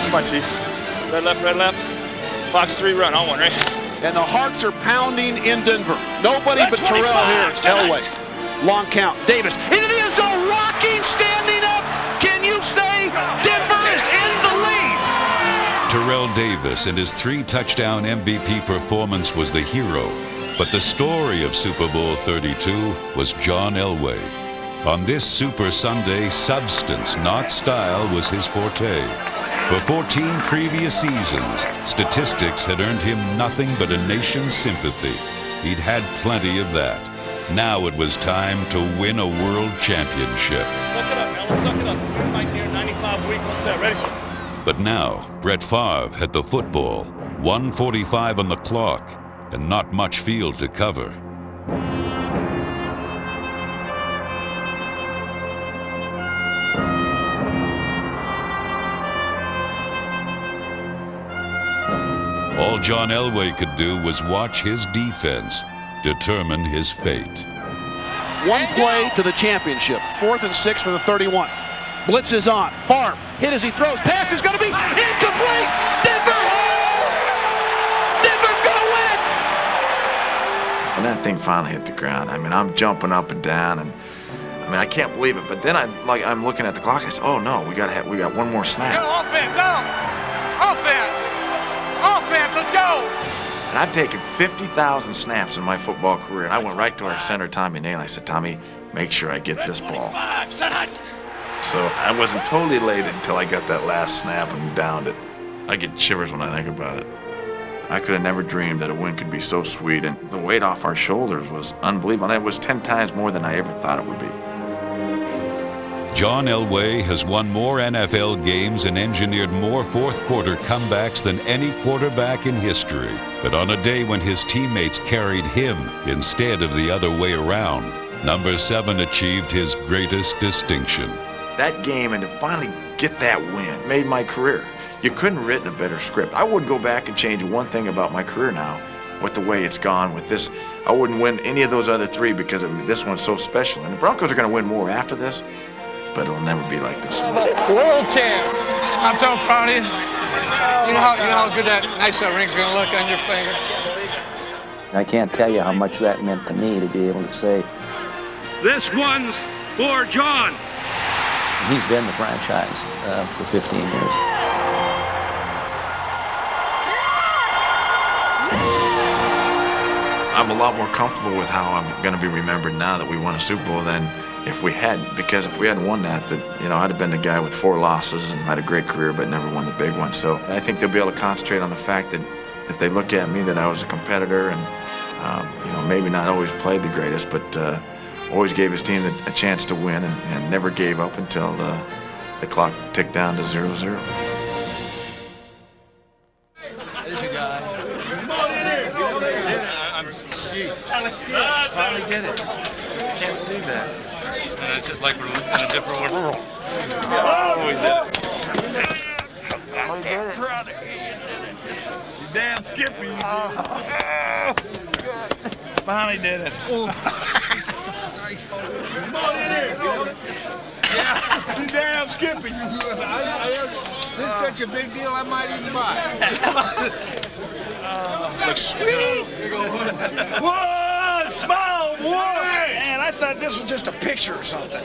Come on, Chief. Red left. Fox 3 run on one, right? And the hearts are pounding in Denver. Nobody but Terrell here. Elway. Long count. Davis into the end zone, rocking, standing up. Can you say Denver is in the lead? Terrell Davis and his 3-touchdown MVP performance was the hero, but the story of Super Bowl 32 was John Elway. On this Super Sunday, substance, not style, was his forte. For 14 previous seasons, statistics had earned him nothing but a nation's sympathy. He'd had plenty of that. Now it was time to win a world championship. Suck it up, man. Let's suck it up. Right here, 95 week. What's that? Ready? But now, Brett Favre had the football, 1:45 on the clock, and not much field to cover. All John Elway could do was watch his defense determine his fate. One play to the championship. 4th and 6 for the 31. Blitz is on. Favre hit as he throws. Pass is going to be incomplete. Denver holds. Denver's going to win it. When that thing finally hit the ground, I mean, I'm jumping up and down, and I mean, I can't believe it. But then I'm looking at the clock. I said, "Oh no, we got one more snap." Go offense, offense, let's go. And I've taken 50,000 snaps in my football career, and I went right to our center, Tommy Nail. I said, "Tommy, make sure I get this ball." So I wasn't totally elated until I got that last snap and downed it. I get shivers when I think about it. I could have never dreamed that a win could be so sweet, and the weight off our shoulders was unbelievable. And it was 10 times more than I ever thought it would be. John Elway has won more NFL games and engineered more fourth-quarter comebacks than any quarterback in history. But on a day when his teammates carried him instead of the other way around, number 7 achieved his greatest distinction. That game, and to finally get that win, made my career. You couldn't have written a better script. I wouldn't go back and change one thing about my career now with the way it's gone with this. I wouldn't win any of those other 3 because this one's so special. And the Broncos are going to win more after this, but it'll never be like this. World champ. I'm so proud of you. You know how good that nice ring's going to look on your finger. I can't tell you how much that meant to me to be able to say, This one's for John. he's been the franchise for 15 years. I'm a lot more comfortable with how I'm going to be remembered now that we won a Super Bowl than if we hadn't. Because if we hadn't won that, I'd have been the guy with 4 losses and had a great career but never won the big one. So I think they'll be able to concentrate on the fact that if they look at me, that I was a competitor and, maybe not always played the greatest, but always gave his team a chance to win and never gave up until the clock ticked down to 0-0. Finally did it. I can't believe that. And it's just like we're in a different world. Oh, we did it. You damn Skippy. Finally did it. Come on in here. Yeah. You damn Skippy. This is such a big deal, I might even buy it. Looks sweet. One smile, boy. Man, I thought this was just a picture or something.